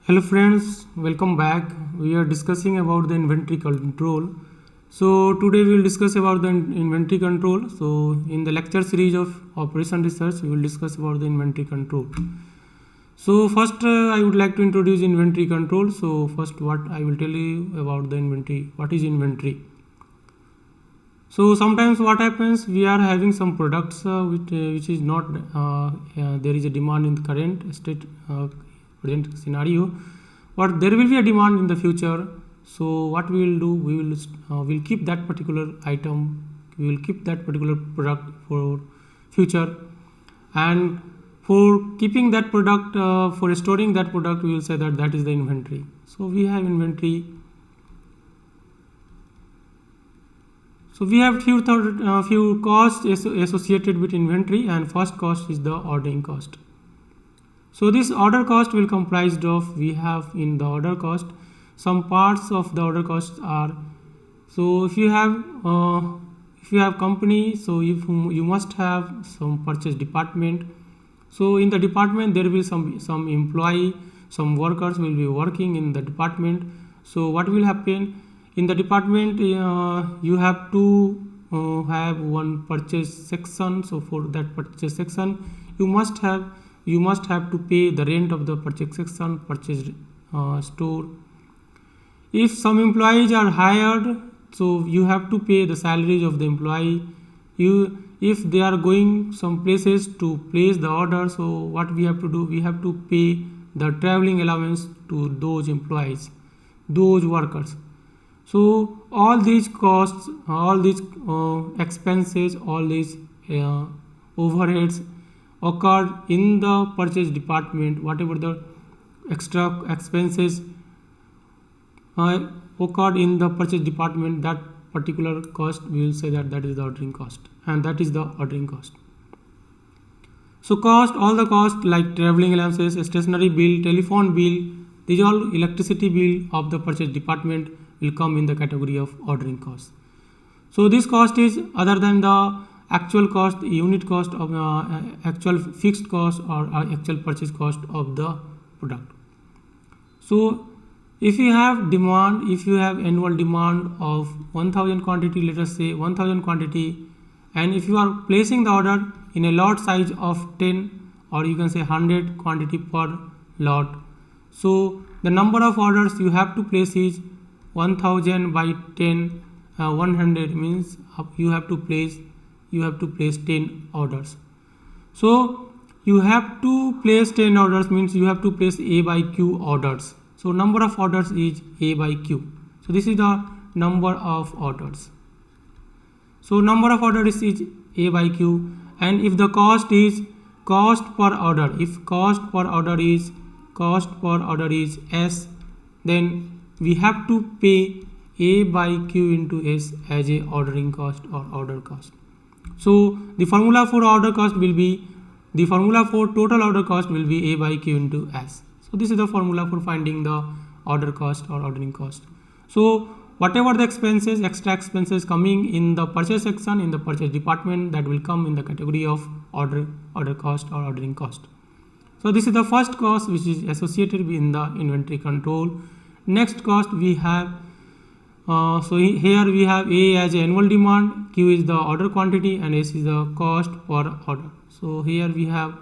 Hello friends, welcome back. We are discussing about the inventory control. So today we will discuss about the inventory control. So in the lecture series of operation research, we will discuss about the inventory control. So first I would like to introduce inventory control. So first what I will tell you about the inventory. What is inventory? So sometimes what happens, we are having some products which is not there is a demand in the current state present scenario, but there will be a demand in the future. So what we will do, we will keep that particular item, we will keep that particular product for future, and for keeping that product, for storing that product, we will say that that is the inventory. So we have inventory. So we have few costs associated with inventory, and first cost is the ordering cost. So this order cost will comprised of, we have in the order cost, some parts of the order cost are, so if you have company, so you must have some purchase department. So in the department there will be some employee, some workers will be working in the department. So what will happen in the department, you have to have one purchase section. So for that purchase section you must have to pay the rent of the purchase section, purchase store. If some employees are hired, so you have to pay the salaries of the employee. If they are going some places to place the order, so what we have to do, we have to pay the traveling allowance to those employees, those workers. So all these costs, all these expenses, all these overheads occurred in the purchase department. Whatever the extra expenses occurred in the purchase department, that particular cost we will say that that is the ordering cost, and that is the ordering cost. So cost, all the cost like traveling allowances, stationery bill, telephone bill, these all electricity bill of the purchase department will come in the category of ordering cost. So this cost is other than the actual cost, unit cost of actual fixed cost or actual purchase cost of the product. So if you have demand, if you have annual demand of 1000 quantity, let us say 1000 quantity, and if you are placing the order in a lot size of 10 or you can say 100 quantity per lot, so the number of orders you have to place is 1000 by 10, 100 means you have to place 10 orders. So you have to place 10 orders means you have to place A by Q orders. So number of orders is A by Q. So this is the number of orders. So number of orders is A by Q, and if the cost is cost per order, if cost per order is S, then we have to pay A by Q into S as a ordering cost or order cost. So the formula for order cost will be, the formula for total order cost will be A by Q into S. So this is the formula for finding the order cost or ordering cost. So whatever the expenses, extra expenses coming in the purchase section, in the purchase department, that will come in the category of order cost or ordering cost. So this is the first cost which is associated with the inventory control. Next cost we have, so here we have A as annual demand, Q is the order quantity, and S is the cost per order. So here we have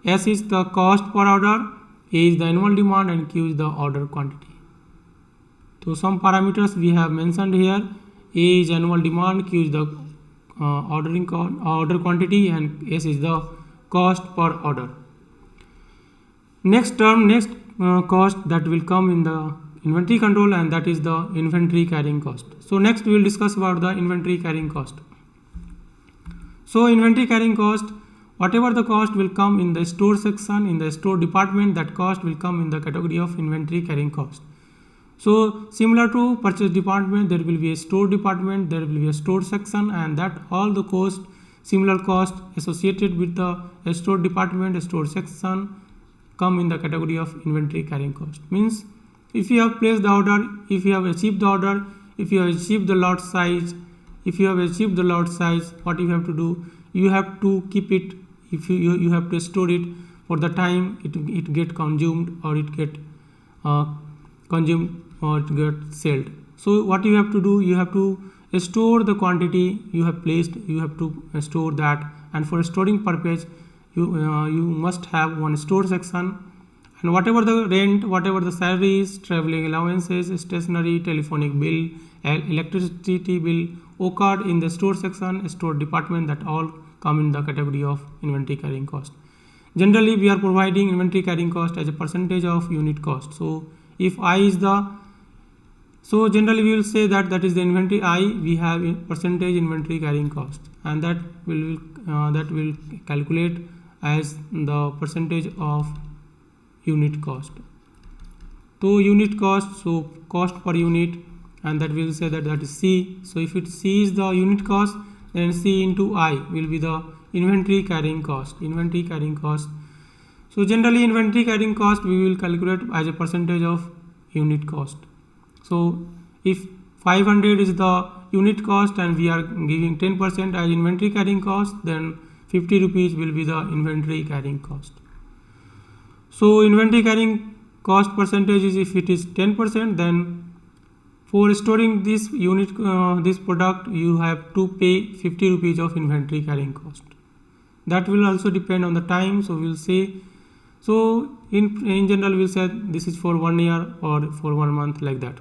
S is the cost per order, A is the annual demand, and Q is the order quantity. So some parameters we have mentioned here. A is annual demand, Q is the order quantity, and S is the cost per order. Next cost that will come in the inventory control, and that is the inventory carrying cost. So next we will discuss about the inventory carrying cost. So inventory carrying cost, whatever the cost will come in the store section, in the store department, that cost will come in the category of inventory carrying cost. So similar to purchase department, there will be a store department, there will be a store section, and that all the cost, similar cost associated with the store department, store section come in the category of inventory carrying cost. Means if you have placed the order, if you have achieved the order, if you have achieved the lot size, what you have to do, you have to keep it, if you have to store it for the time it get consumed or it get consumed or get sold. So what you have to do, you have to store the quantity you have placed, you have to store that, and for storing purpose you must have one store section, and whatever the rent, whatever the salaries, traveling allowances, stationery, telephonic bill, electricity bill occurred in the store section, store department, that all come in the category of inventory carrying cost. Generally we are providing inventory carrying cost as a percentage of unit cost. So if I is the, so generally we will say that that is the inventory I, we have in percentage inventory carrying cost, and that will calculate as the percentage of unit cost. So unit cost, so cost per unit, and that will say that is C. So if it C is the unit cost, then C into I will be the inventory carrying cost. Inventory carrying cost. So generally inventory carrying cost we will calculate as a percentage of unit cost. So if 500 is the unit cost and we are giving 10% as inventory carrying cost, then 50 rupees will be the inventory carrying cost. So inventory carrying cost percentage is, if it is 10%, then for storing this unit this product you have to pay 50 rupees of inventory carrying cost. That will also depend on the time. So we will say, so in general we will say this is for 1 year or for 1 month, like that.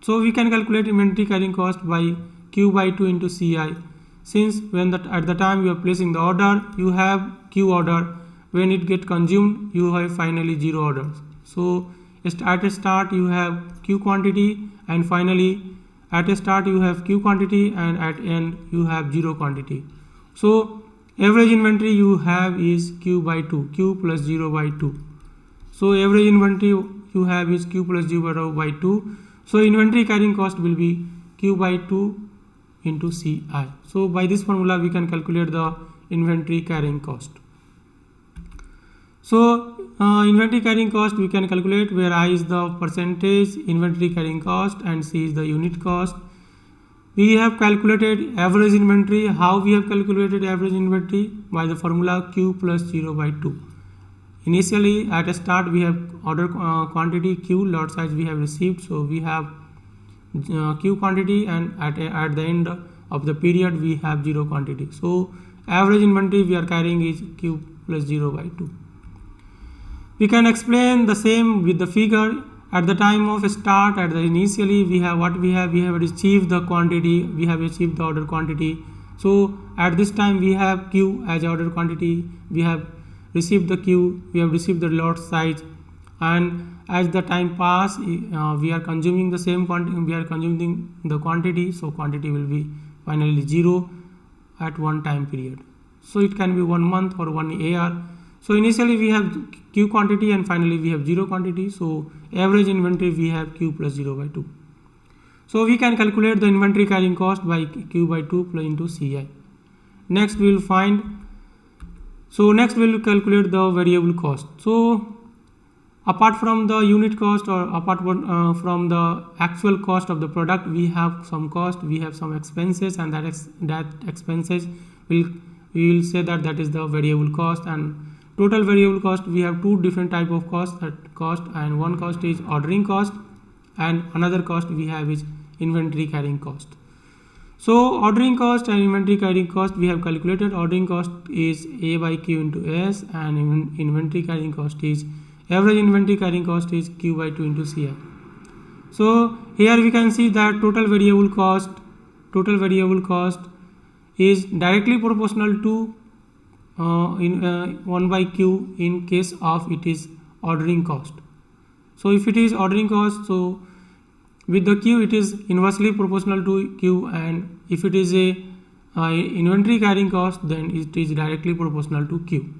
So we can calculate inventory carrying cost by Q by 2 into CI, since when at the time you are placing the order you have Q order, when it get consumed you have finally 0 orders. So at a start you have Q quantity, and finally at a start you have Q quantity, and at end you have 0 quantity. So average inventory you have is Q by 2, Q plus 0 by 2. So average inventory you have is Q plus 0 by 2. So inventory carrying cost will be Q by 2 into CI. So by this formula we can calculate the inventory carrying cost. So inventory carrying cost we can calculate, where I is the percentage inventory carrying cost and C is the unit cost. We have calculated average inventory. How we have calculated average inventory? By the formula Q plus 0 by 2. Initially at a start we have order quantity Q, lot size we have received, so we have Q quantity, and at the end of the period we have 0 quantity. So average inventory we are carrying is Q plus 0 by 2. We can explain the same with the figure. At the time of start, at the initially we have what we have achieved the quantity, we have achieved the order quantity. So at this time we have Q as order quantity, we have received the Q, we have received the lot size, and as the time pass we are consuming the same quantity, we are consuming the quantity, so quantity will be finally 0 at one time period. So it can be 1 month or 1 year. So initially we have Q quantity and finally we have 0 quantity. So average inventory we have Q plus 0 by 2. So we can calculate the inventory carrying cost by Q by 2 plus into CI. Next we will find, so next we will calculate the variable cost. So apart from the unit cost, or apart from the actual cost of the product, we have some cost, we have some expenses, and that expenses we will say that is the variable cost. And total variable cost, we have two different type of cost, and one cost is ordering cost, and another cost we have is inventory carrying cost. So ordering cost and inventory carrying cost we have calculated. Ordering cost is A by Q into S, and inventory carrying cost is, average inventory carrying cost is Q by 2 into CI. So here we can see that total variable cost is directly proportional to 1 by Q in case of it is ordering cost. So if it is ordering cost, so with the Q it is inversely proportional to Q, and if it is a inventory carrying cost, then it is directly proportional to Q.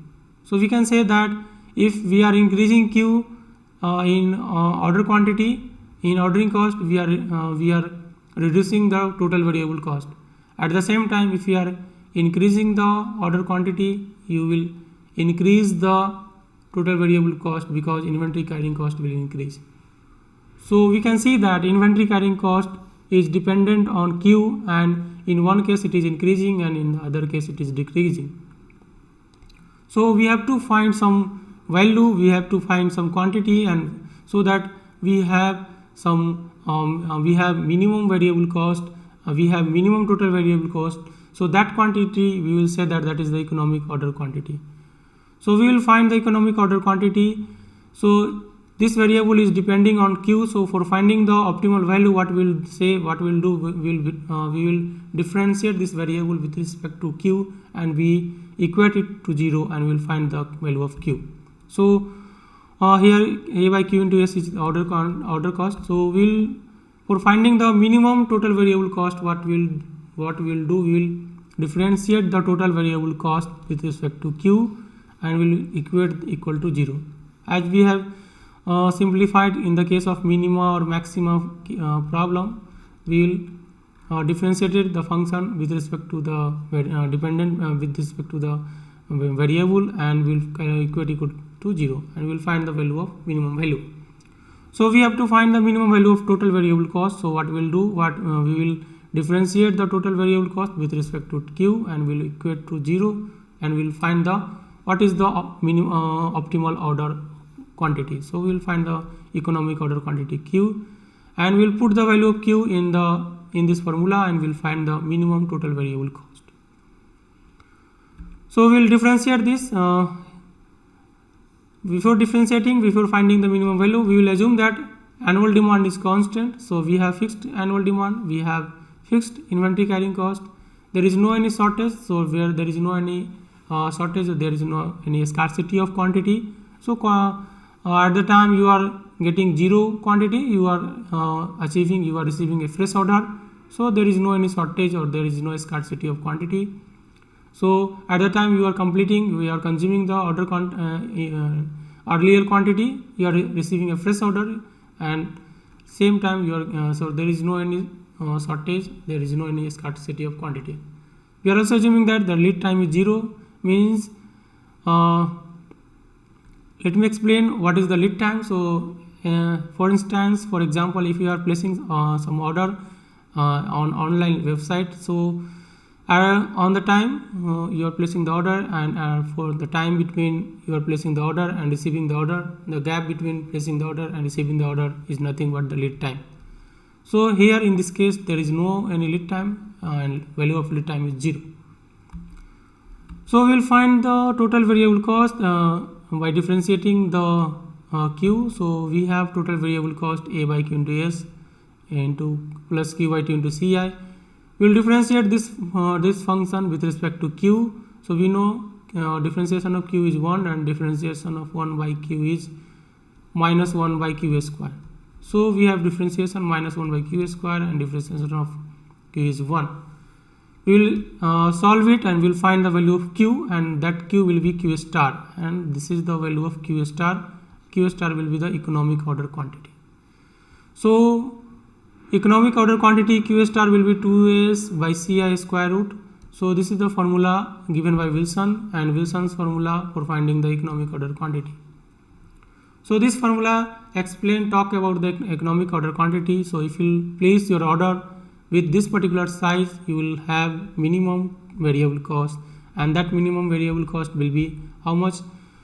So we can say that if we are increasing Q in order quantity, in ordering cost we are reducing the total variable cost. At the same time, if we are increasing the order quantity, you will increase the total variable cost, because inventory carrying cost will increase. So we can see that inventory carrying cost is dependent on Q, and in one case it is increasing and in the other case it is decreasing. So we have to find some value, we have to find some quantity, and so that we have some we have minimum variable cost, we have minimum total variable cost. So that quantity we will say that is the economic order quantity. So we will find the economic order quantity. So this variable is depending on Q. So for finding the optimal value, what we'll do, we will differentiate this variable with respect to Q and we equate it to 0 and we'll find the value of Q. So here A by Q into S is the order cost. So for finding the minimum total variable cost, what we'll do, we will differentiate the total variable cost with respect to Q and will equal to 0. As we have simplified in the case of minima or maxima problem, we will differentiate the function with respect to the dependent with respect to the variable and will equal to 0 and we'll find the value of minimum value. So we have to find the minimum value of total variable cost. So what we'll do, we will differentiate the total variable cost with respect to Q and will equate to 0 and we'll find what is the optimal order quantity. So we will find the economic order quantity Q and we'll put the value of Q in this formula and we'll find the minimum total variable cost. So we'll differentiate this. Before finding the minimum value, we will assume that annual demand is constant. So we have fixed annual demand, we have fixed inventory carrying cost, there is no any shortage. So where there is no any shortage, there is no any scarcity of quantity. So at the time you are getting 0 quantity, you are receiving a fresh order. So there is no any shortage or there is no scarcity of quantity. So at the time you are consuming the order earlier quantity, you are receiving a fresh order and same time you are so there is no any shortage, there is no any scarcity of quantity. We are also assuming that the lead time is 0, means let me explain what is the lead time. So for example, if you are placing some order on online website, so on the time you are placing the order and for the time between you are placing the order and receiving the order, the gap between placing the order and receiving the order is nothing but the lead time. So here in this case there is no any lead time and value of lead time is 0. So we will find the total variable cost by differentiating the Q. So we have total variable cost A by Q into S into plus Q by T into Ci. We will differentiate this function with respect to Q. So we know differentiation of Q is 1 and differentiation of 1 by Q is minus 1 by Q square. So we have differentiation minus 1 by Q square and differentiation of Q is 1. We will solve it and we will find the value of Q and that Q will be Q star and this is the value of Q star. Q star will be the economic order quantity. So economic order quantity Q star will be 2s by Ci square root. So this is the formula given by Wilson and Wilson's formula for finding the economic order quantity. So this formula talk about the economic order quantity. So if you place your order with this particular size, you will have minimum variable cost and that minimum variable cost will be how much.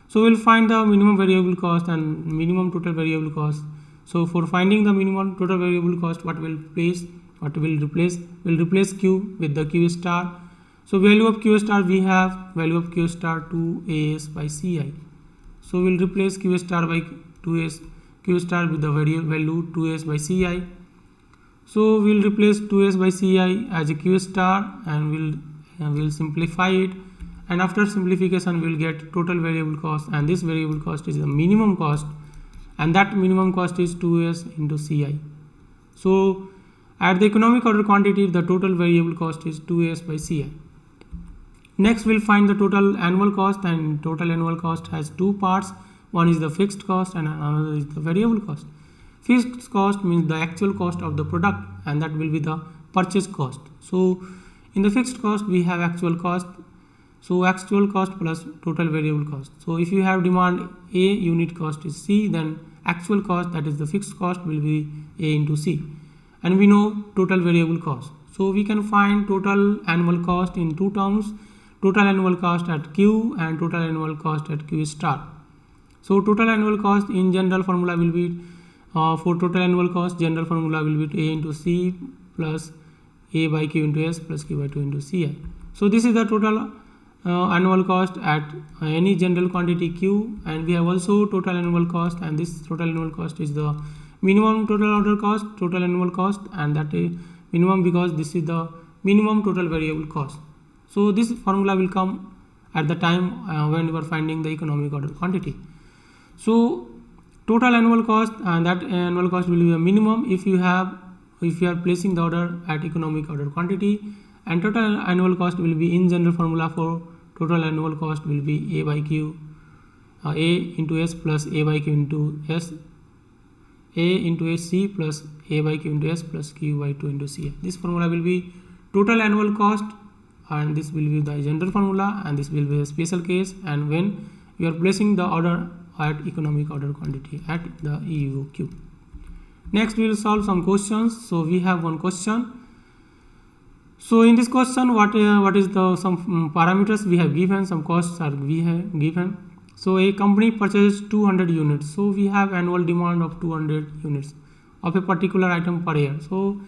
So we will find the minimum variable cost and minimum total variable cost. So for finding the minimum total variable cost, what will replace? We'll replace Q with the Q star. So value of Q star, we have value of Q star 2as by Ci. So we'll replace Q star by 2s, Q star with the value 2s by Ci. So we'll replace 2s by Ci as a Q star and we'll simplify it, and after simplification we'll get total variable cost, and this variable cost is the minimum cost and that minimum cost is 2s into Ci. So at the economic order quantity, the total variable cost is 2s by Ci. Next we'll find the total annual cost, and total annual cost has two parts. One is the fixed cost and another is the variable cost. Fixed cost means the actual cost of the product and that will be the purchase cost. So in the fixed cost we have actual cost. So actual cost plus total variable cost. So if you have demand A, unit cost is C, then actual cost, that is the fixed cost, will be A into C. And we know total variable cost. So we can find total annual cost in two terms, total annual cost at Q and total annual cost at Q star. So total annual cost in general formula will be For total annual cost, general formula will be A into C plus A by Q into S plus Q by 2 into Ci. So this is the total annual cost at any general quantity Q, and we have also total annual cost, and this total annual cost is the minimum total order cost, total annual cost, and that is minimum because this is the minimum total variable cost. So this formula will come at the time when you are finding the economic order quantity. So total annual cost, and that annual cost will be a minimum if you are placing the order at economic order quantity, and total annual cost will be in general formula for total annual cost will be A by Q, A into S plus A by Q into S, A into S C plus A by Q into S plus Q by 2 into C. This formula will be total annual cost, and this will be the general formula, and this will be a special case, and when you are placing the order at economic order quantity at the EOQ. Next we will solve some questions. So we have one question. So in this question, what is the some parameters we have given, some costs are we have given. So a company purchases 200 units. So we have annual demand of 200 units of a particular item per year. So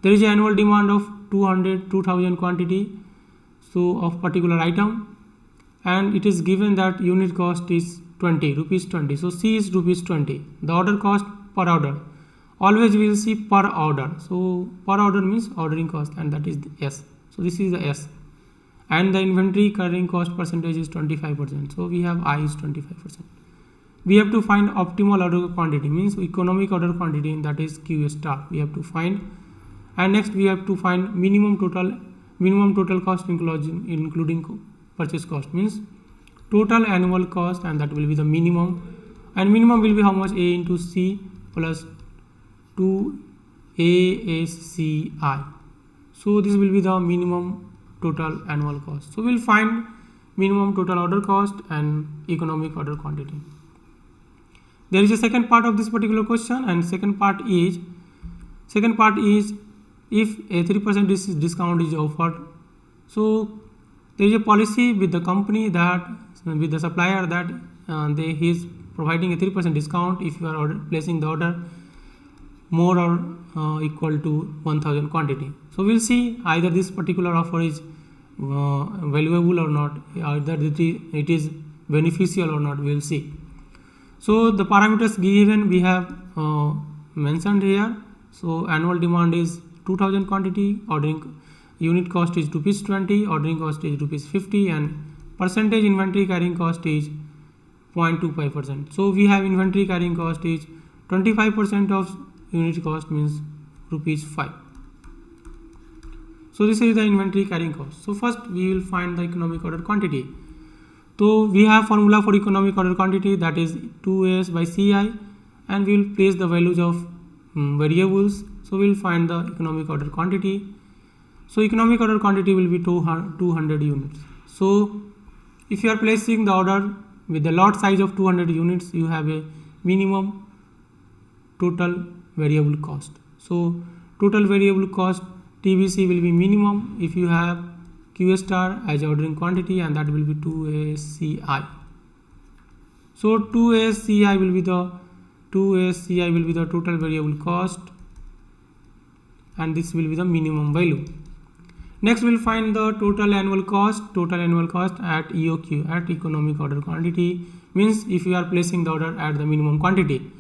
there is an annual demand of 2000 quantity, so of particular item, and it is given that unit cost is 20 rupees 20. So C is rupees 20. The order cost per order, always we will see per order. So per order means ordering cost, and that is the S. So this is the S, and the inventory carrying cost percentage is 25%. So we have I is 25%. We have to find optimal order quantity, means economic order quantity, that is Q star we have to find. And next we have to find minimum total cost including purchase cost, means total annual cost, and that will be the minimum, and minimum will be how much, A into C plus 2 ASCI. So this will be the minimum total annual cost. So we will find minimum total order cost and economic order quantity. There is a second part of this particular question, and second part is if a 3% discount is offered. So there is a policy with the company that with the supplier that he is providing a 3% discount if you are placing the order more or equal to 1000 quantity. So we will see either this particular offer is valuable or not, either it is beneficial or not, we will see. So the parameters given we have mentioned here. So annual demand is 2000 quantity, ordering unit cost is rupees 20, ordering cost is rupees 50, and percentage inventory carrying cost is 0.25%. So we have inventory carrying cost is 25% of unit cost, means rupees 5. So this is the inventory carrying cost. So first we will find the economic order quantity. So we have formula for economic order quantity, that is 2AS by CI, and we will place the values of variables. So we will find the economic order quantity. So economic order quantity will be 200 units. So if you are placing the order with the lot size of 200 units, you have a minimum total variable cost. So total variable cost TVC will be minimum if you have Q star as ordering quantity, and that will be 2ASCI. So 2ASCI will be the total variable cost, and this will be the minimum value. Next we will find the total annual cost at EOQ, at economic order quantity, means if you are placing the order at the minimum quantity.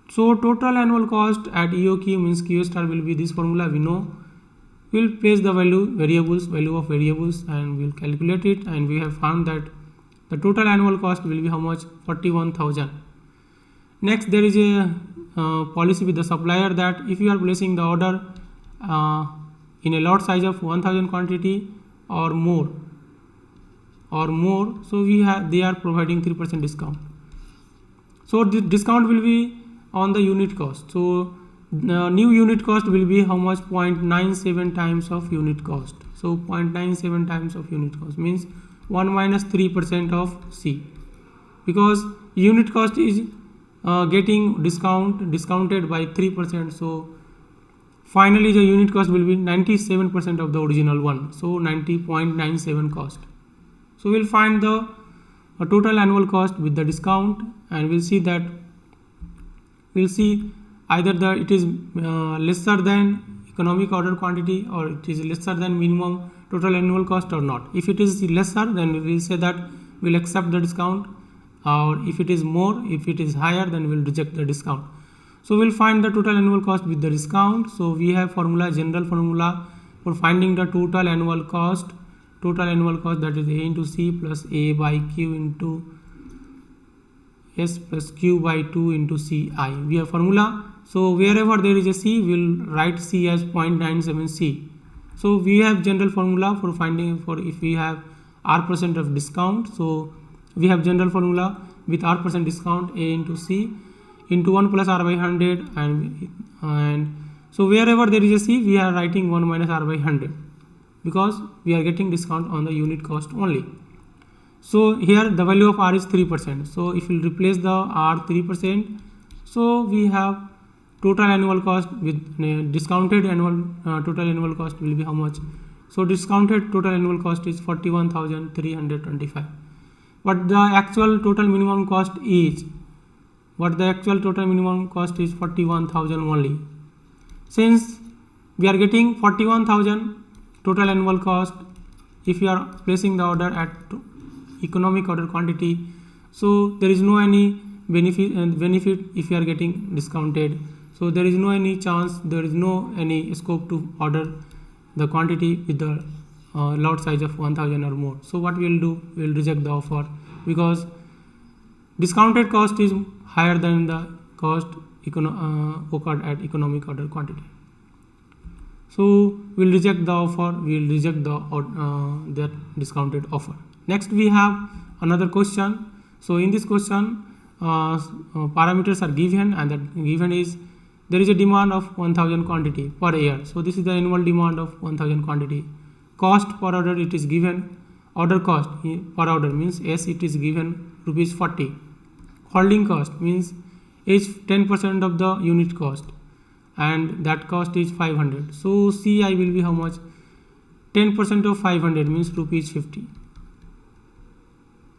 So total annual cost at EOQ means Q star will be this formula we know. We will place the value of variables, and we will calculate it, and we have found that the total annual cost will be how much, 41,000. Next there is a policy with the supplier that if you are placing the order in a lot size of 1000 quantity or more, so they are providing 3% discount. So the discount will be on the unit cost. So new unit cost will be how much, 0.97 times of unit cost. So 0.97 times of unit cost means 1 minus 3% of C, because unit cost is getting discounted by 3%. So finally the unit cost will be 97% of the original one, so 90.97 cost. So we'll find the total annual cost with the discount, and we'll see either it is lesser than economic order quantity, or it is lesser than minimum total annual cost or not. If it is lesser, then we will say that we will accept the discount, or if it is more, if it is higher, then we will reject the discount. So we will find the total annual cost with the discount. So we have formula, general formula for finding the total annual cost. Total annual cost, that is A into C plus A by Q into S plus Q by 2 into Ci. We have formula. So wherever there is a C, we will write C as 0.97 C. So we have general formula for finding, for if we have R% of discount. So we have general formula with R% discount, A into C into 1 plus R by 100, and so wherever there is a C, we are writing 1 minus R by 100, because we are getting discount on the unit cost only. So here the value of R is 3%. So if we replace the R 3%, so we have total annual cost with discounted annual total annual cost will be how much? So discounted total annual cost is 41,325. But the actual total minimum cost is, what the actual total minimum cost is 41,000 only. Since we are getting 41,000 total annual cost, if you are placing the order at economic order quantity, so there is no any benefit if you are getting discounted. So there is no any chance, there is no any scope to order the quantity with the lot size of 1000 or more. So what we will do, we will reject the offer, because discounted cost is higher than the cost occurred at economic order quantity. So we will reject the offer, we will reject the that discounted offer. Next we have another question. So in this question, parameters are given, and that given is there is a demand of 1000 quantity per year. So this is the annual demand of 1000 quantity. Cost per order, it is given. Order cost per order means S, it is given rupees 40. Holding cost means is 10% of the unit cost, and that cost is 500. So Ci will be how much? 10% of 500 means rupees 50.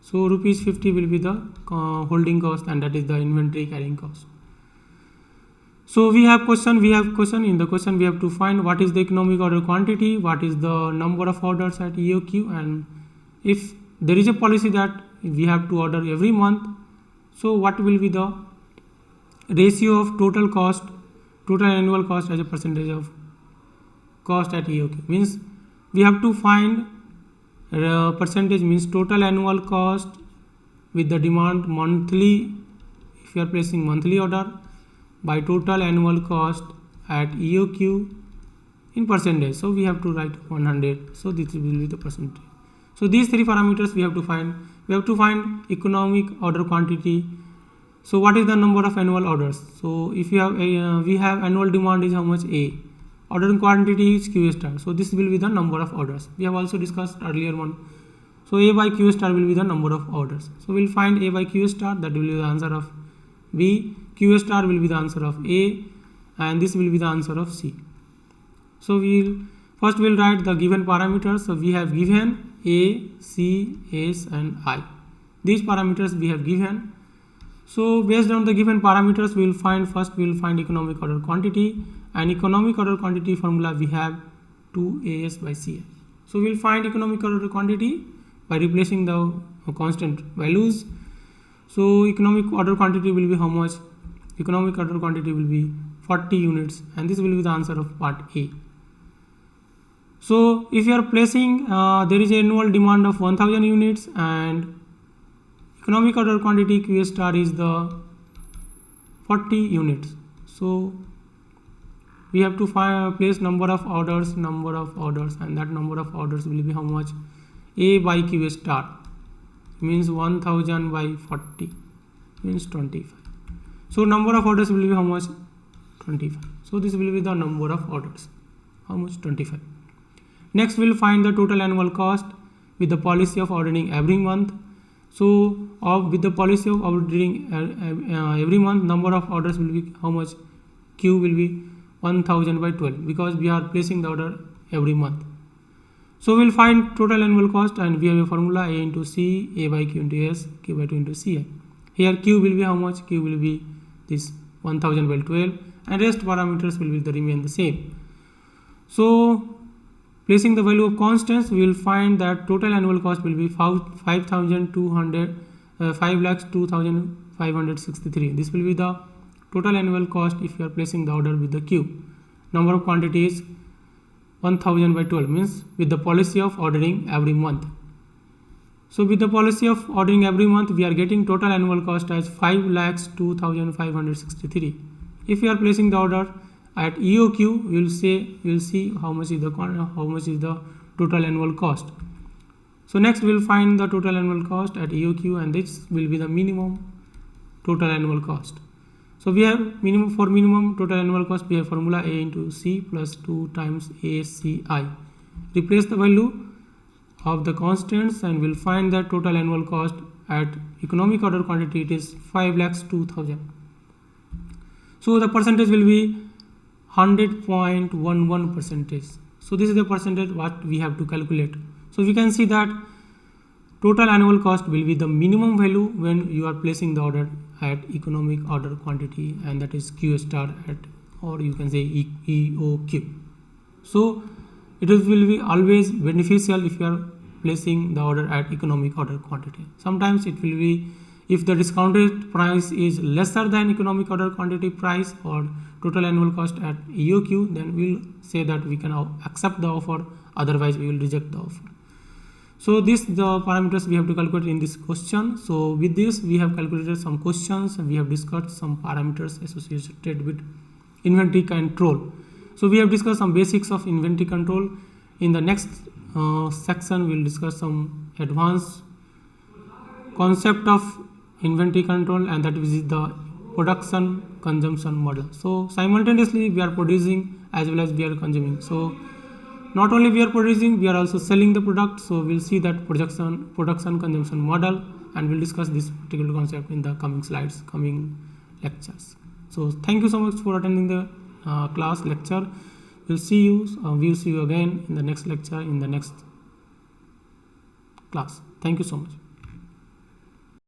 So rupees 50 will be the holding cost, and that is the inventory carrying cost. So we have question. In the question we have to find what is the economic order quantity, what is the number of orders at EOQ, and if there is a policy that we have to order every month, so what will be the ratio of total cost, total annual cost as a percentage of cost at EOQ. Means we have to find percentage, means total annual cost with the demand monthly, if you are placing monthly order, by total annual cost at EOQ in percentage. So we have to write 100. So this will be the percentage. So these three parameters we have to find. We have to find economic order quantity. So what is the number of annual orders? So if you have we have annual demand is how much? A. Order quantity is Q star. So this will be the number of orders. We have also discussed earlier one. So A by Q star will be the number of orders. So we will find A by Q star, that will be the answer of B. Q star will be the answer of A, and this will be the answer of C. So we will write the given parameters. So we have given A, C, S and I. These parameters we have given. So based on the given parameters, we will find, first we will find economic order quantity, and economic order quantity formula we have 2AS by CI. So we will find economic order quantity by replacing the constant values. So economic order quantity will be how much? Economic order quantity will be 40 units, and this will be the answer of part A. So if you are placing, there is annual demand of 1000 units, and economic order quantity Q star is the 40 units. So we have to place number of orders, and that number of orders will be how much? A by Q star means 1000 by 40 means 25. So number of orders will be how much? 25. So this will be the number of orders. How much? 25. Next we will find the total annual cost with the policy of ordering every month. So with the policy of ordering every month, number of orders will be how much? Q will be 1000 by 12, because we are placing the order every month. So we will find total annual cost, and we have a formula A into C, A by Q into S, Q by 2 into Ci. Here Q will be how much? Q will be this 1000 by 12, and rest parameters will be remain the same. So placing the value of constants, we will find that total annual cost will be 5,02,563. This will be the total annual cost if you are placing the order with the queue. Number of quantities 1000 by 12, means with the policy of ordering every month. So with the policy of ordering every month, we are getting total annual cost as 5,02,563. If you are placing the order at EOQ, we will see how much is the total annual cost. So next we will find the total annual cost at EOQ, and this will be the minimum total annual cost. So we have minimum total annual cost, we have formula A into C plus 2 times ACI. Replace the value of the constants and we'll find that total annual cost at economic order quantity, it is 5,02,000. So the percentage will be 100.11 percentage. So this is the percentage what we have to calculate. So we can see that total annual cost will be the minimum value when you are placing the order at economic order quantity, and that is Q star at, or you can say EOQ. So it will be always beneficial if you are placing the order at economic order quantity. Sometimes it will be, if the discounted price is lesser than economic order quantity price or total annual cost at EOQ, then we'll say that we can accept the offer, otherwise we will reject the offer. So the parameters we have to calculate in this question. So with this we have calculated some questions and we have discussed some parameters associated with inventory control. So we have discussed some basics of inventory control. In the next section we will discuss some advanced concept of inventory control, and that is the production consumption model. So simultaneously we are producing as well as we are consuming. So not only we are producing, we are also selling the product. So we'll see that production consumption model, and we'll discuss this particular concept in the coming slides, coming lectures. So thank you so much for attending the class lecture. We'll see you again in the next lecture, in the next class. Thank you so much.